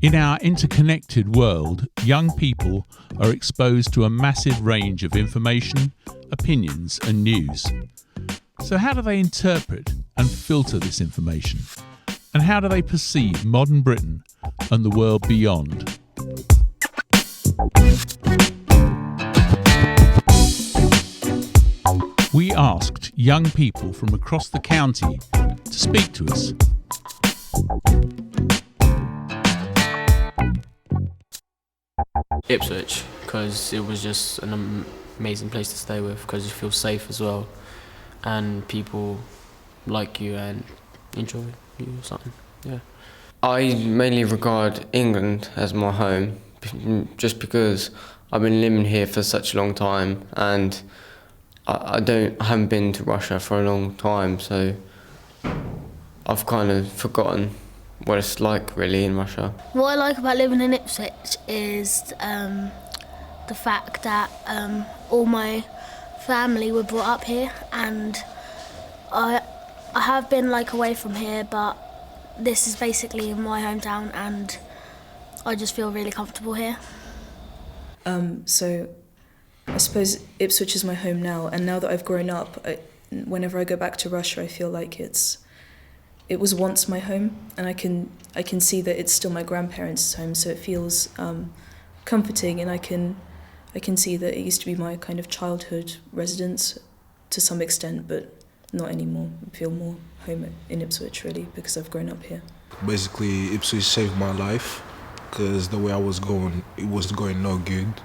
In our interconnected world, young people are exposed to a massive range of information, opinions and news. So how do they interpret and filter this information? And how do they perceive modern Britain and the world beyond? We asked young people from across the county to speak to us. Ipswich, because it was just an amazing place to stay with, because you feel safe as well, and people like you and enjoy you or something. Yeah. I mainly regard England as my home, just because I've been living here for such a long time, and I haven't been to Russia for a long time, so I've kind of forgotten what it's like really in Russia. What I like about living in Ipswich is the fact that all my family were brought up here, and I have been away from here, but this is basically my hometown and I just feel really comfortable here. So I suppose Ipswich is my home now, and now that I've grown up, whenever I go back to Russia I feel like it was once my home, and I can see that it's still my grandparents' home, so it feels comforting, and I can see that it used to be my kind of childhood residence to some extent, but not anymore. I feel more home in Ipswich really because I've grown up here. Basically, Ipswich saved my life because the way I was going, it was going no good,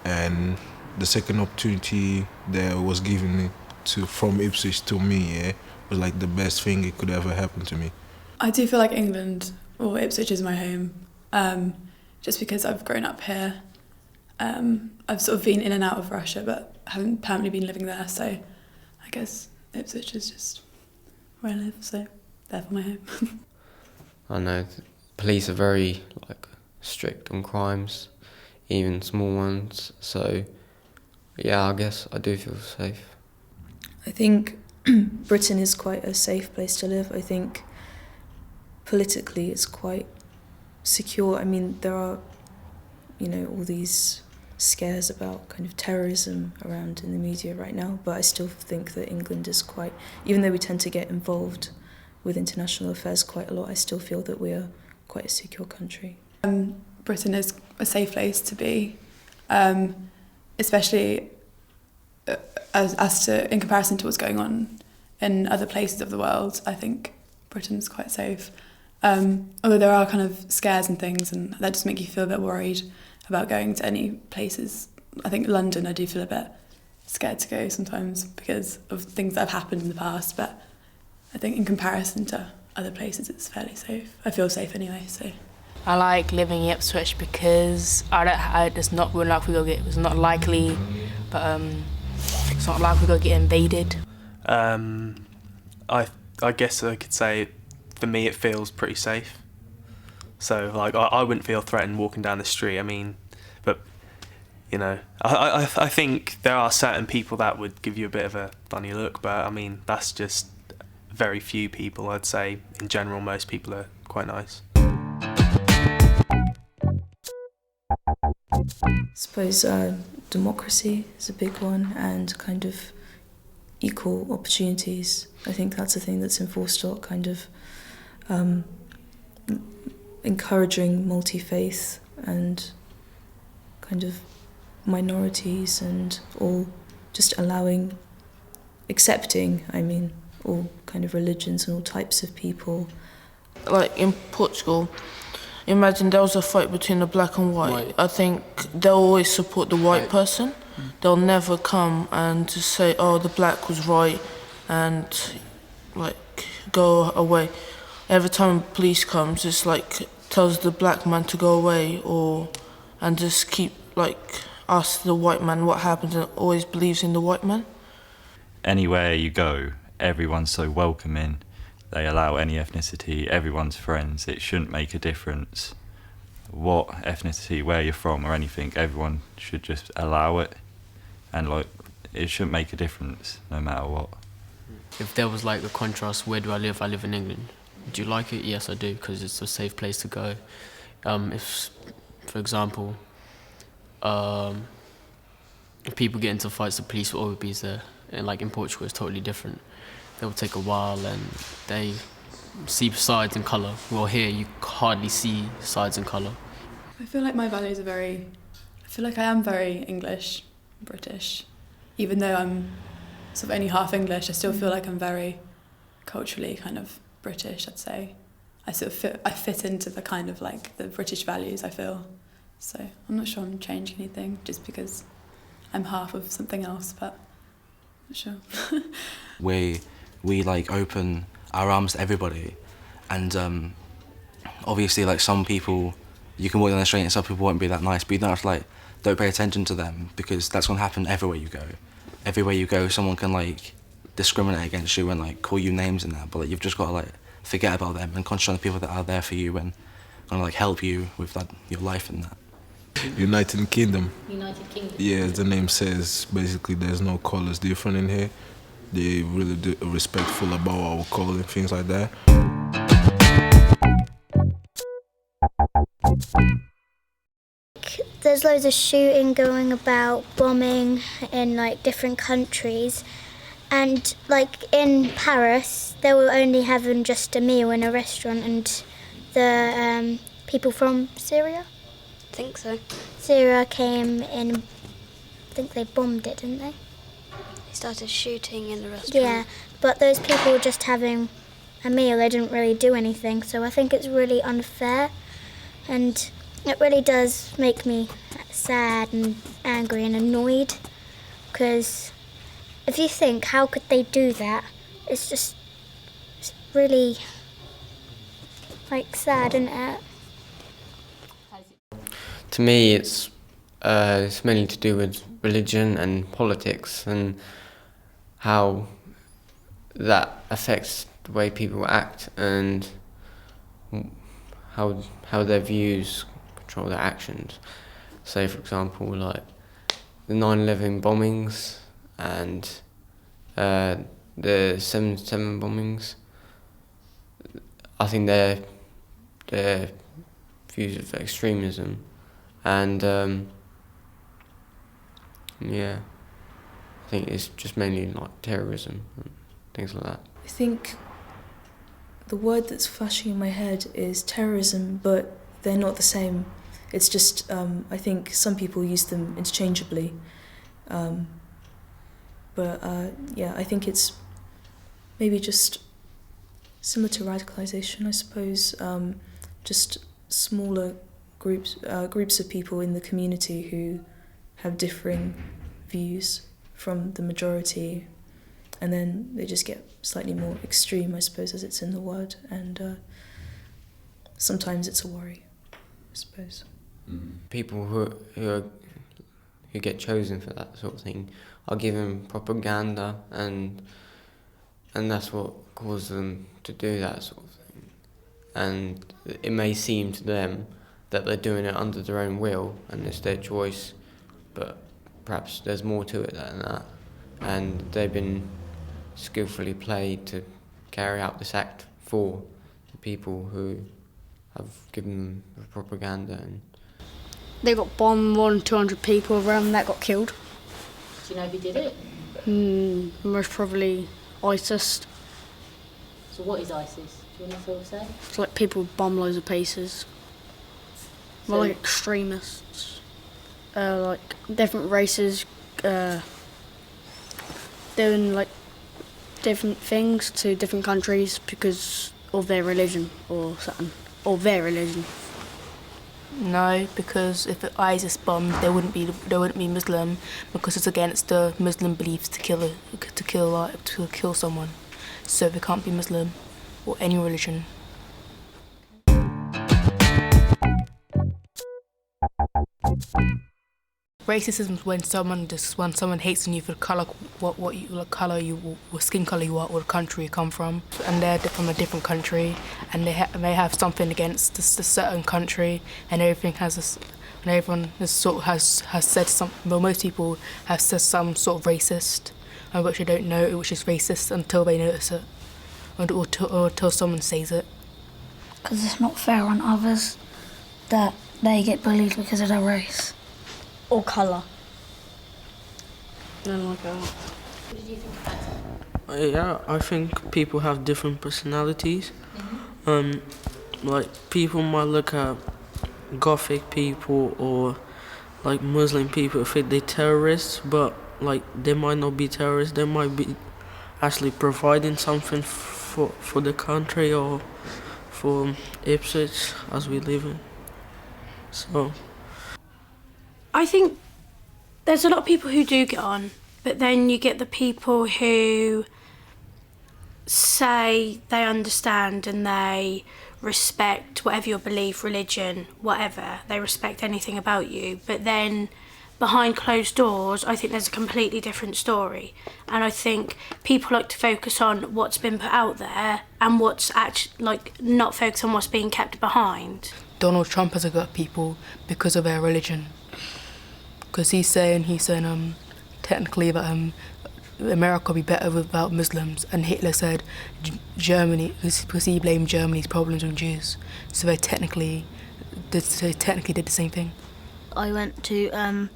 and the second opportunity that was given from Ipswich to me, was like the best thing it could ever happen to me. I do feel like England or Ipswich is my home, just because I've grown up here. I've sort of been in and out of Russia, but haven't permanently been living there, so I guess Ipswich is just where I live, so therefore my home. I know the police are very strict on crimes, even small ones, so yeah, I guess I do feel safe. I think Britain is quite a safe place to live. I think politically it's quite secure. I mean, there are, all these scares about kind of terrorism around in the media right now, but I still think that England is quite, even though we tend to get involved with international affairs quite a lot, I still feel that we are quite a secure country. Britain is a safe place to be, especially as to in comparison to what's going on in other places of the world. I think Britain's quite safe. Although there are kind of scares and things, and that just make you feel a bit worried about going to any places. I think London, I do feel a bit scared to go sometimes because of things that have happened in the past, but I think in comparison to other places it's fairly safe. I feel safe anyway, so. I like living in Ipswich because it's not real likely we'll get. It's not likely, but it's not likely we'll get invaded. I guess I could say, for me, it feels pretty safe. So I wouldn't feel threatened walking down the street. I mean, but I think there are certain people that would give you a bit of a funny look, but I mean that's just very few people. I'd say in general most people are quite nice. I suppose democracy is a big one, and kind of equal opportunities. I think that's a thing that's enforced a lot, kind of encouraging multi-faith and kind of minorities, and all just accepting, all kind of religions and all types of people. Like in Portugal, imagine there was a fight between the black and white. I think they'll always support the white person. They'll never come and just say, oh, the black was right, and go away. Every time police comes, it's tells the black man to go away, and just keep ask the white man what happened, and always believes in the white man. Anywhere you go, everyone's so welcoming. They allow any ethnicity, everyone's friends. It shouldn't make a difference what ethnicity, where you're from or anything. Everyone should just allow it, and it shouldn't make a difference no matter what. If there was a contrast, where do I live? I live in England. Do you like it? Yes, I do, because it's a safe place to go. If, for example, if people get into fights, the police will always be there. And like in Portugal, it's totally different. They will take a while and they see sides and colour. Well, here you hardly see sides and colour. I feel like my values are I feel like I am very English, British. Even though I'm sort of only half English, I still feel like I'm very culturally kind of British, I'd say. I fit into the kind of like the British values, I feel. So I'm not sure I'm changing anything just because I'm half of something else, but I'm not sure. we like open our arms to everybody, and obviously like some people, you can walk down the street and some people won't be that nice, but you don't have to like, don't pay attention to them, because that's going to happen everywhere you go. Everywhere you go, someone can like discriminate against you and like call you names and that, but like, you've just got to like forget about them and concentrate on the people that are there for you and gonna like help you with that, your life and that. United Kingdom. United Kingdom. Yeah, as the name says, basically there's no colours different in here. They really do respectful about our colour and things like that. There's loads of shooting going about, bombing in like different countries, and like in Paris they were only having just a meal in a restaurant, and the people from Syria? I think so. Syria came in, I think they bombed it, didn't they? They started shooting in the restaurant. Yeah, but those people were just having a meal, they didn't really do anything, so I think it's really unfair, and it really does make me sad and angry and annoyed, because if you think, how could they do that? It's really, like, sad, isn't it? To me, it's mainly to do with religion and politics and how that affects the way people act and how their views control their actions. Say, for example, like the 9/11 bombings and the 7/7 bombings. I think they're views of extremism, and yeah, I think it's just mainly like terrorism and things like that. I think the word that's flashing in my head is terrorism, but they're not the same. It's just, I think some people use them interchangeably. Yeah, I think it's maybe just similar to radicalisation, I suppose. Just smaller groups of people in the community who have differing views from the majority, and then they just get slightly more extreme, I suppose, as it's in the word, and sometimes it's a worry, I suppose. People who get chosen for that sort of thing are given propaganda, and that's what causes them to do that sort of thing. And it may seem to them that they're doing it under their own will and it's their choice, but perhaps there's more to it than that, and they've been skillfully played to carry out this act for the people who have given them the propaganda. And They got bombed, more than 200 people around that got killed. Do you know who did it? Most probably ISIS. So what is ISIS? Do you want to sort of say? It's like people bomb loads of places. So- Well, like extremists. Like different races doing like different things to different countries because of their religion or something. Or their religion. No, because if ISIS bombed, they wouldn't be Muslim, because it's against the Muslim beliefs to kill someone. So they can't be Muslim or any religion. Racism is when someone hates on you for skin color you are, or the country you come from, and they're from a different country, and they have something against a certain country, and everyone has said some. Well, most people have said some sort of racist, which they don't know which is racist until they notice it, or until someone says it. because it's not fair on others that they get bullied because of their race or colour. Nothing like that. What did you think about that? Yeah, I think people have different personalities. Like people might look at Gothic people or like Muslim people and think they're terrorists, but like they might not be terrorists. They might be actually providing something for the country or for Ipswich as we live in. So I think there's a lot of people who do get on, but then you get the people who say they understand and they respect whatever your belief, religion, whatever. They respect anything about you, but then behind closed doors, I think there's a completely different story. And I think people like to focus on what's been put out there and what's actually, like, not focus on what's being kept behind. Donald Trump has got people because of their religion. Because he's saying technically that America would be better without Muslims, and Hitler said Germany, because he blamed Germany's problems on Jews. So they technically did the same thing. I went to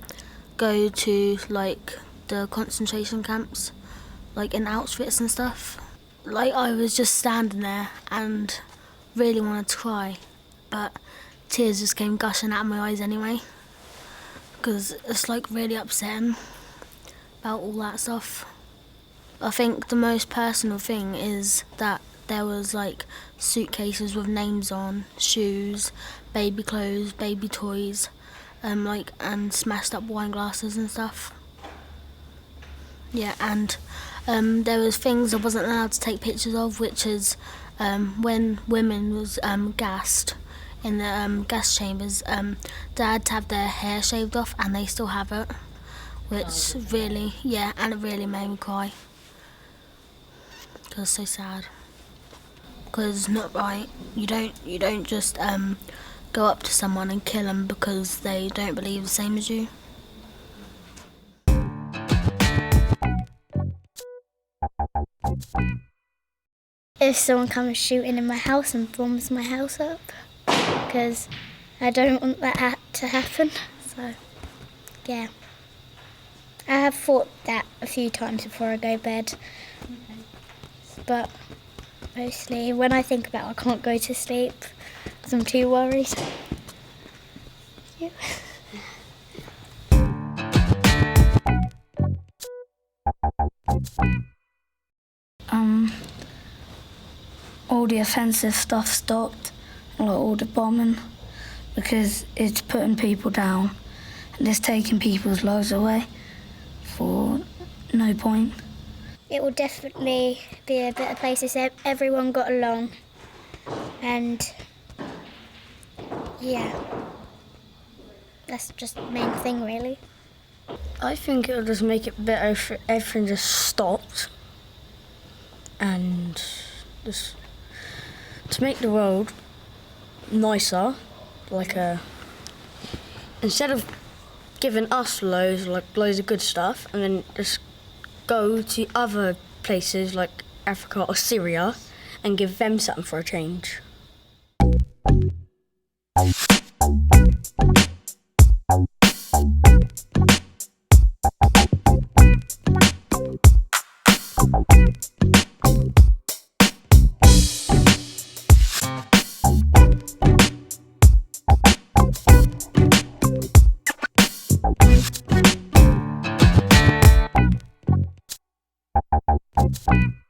go to like the concentration camps, like in Auschwitz and stuff. Like I was just standing there and really wanted to cry, but tears just came gushing out of my eyes anyway, because it's like really upsetting about all that stuff. I think the most personal thing is that there was like suitcases with names on, shoes, baby clothes, baby toys, and smashed up wine glasses and stuff. Yeah, and there was things I wasn't allowed to take pictures of, which is when women was gassed in the gas chambers, they had to have their hair shaved off, and they still have it, which really, yeah, and it really made me cry. Because it's so sad. Because it's not right. You don't just go up to someone and kill them because they don't believe the same as you. If someone comes shooting in my house and bombs my house up, because I don't want that to happen. So, yeah. I have thought that a few times before I go to bed. But mostly when I think about it, I can't go to sleep because I'm too worried. Yeah. All the offensive stuff stopped, like all the bombing, because it's putting people down and it's taking people's lives away for no point. It will definitely be a better place if everyone got along. And yeah, that's just the main thing really. I think it'll just make it better if everything just stopped and just to make the world nicer, like instead of giving us loads of good stuff and then just go to other places like Africa or Syria and give them something for a change. Thank you.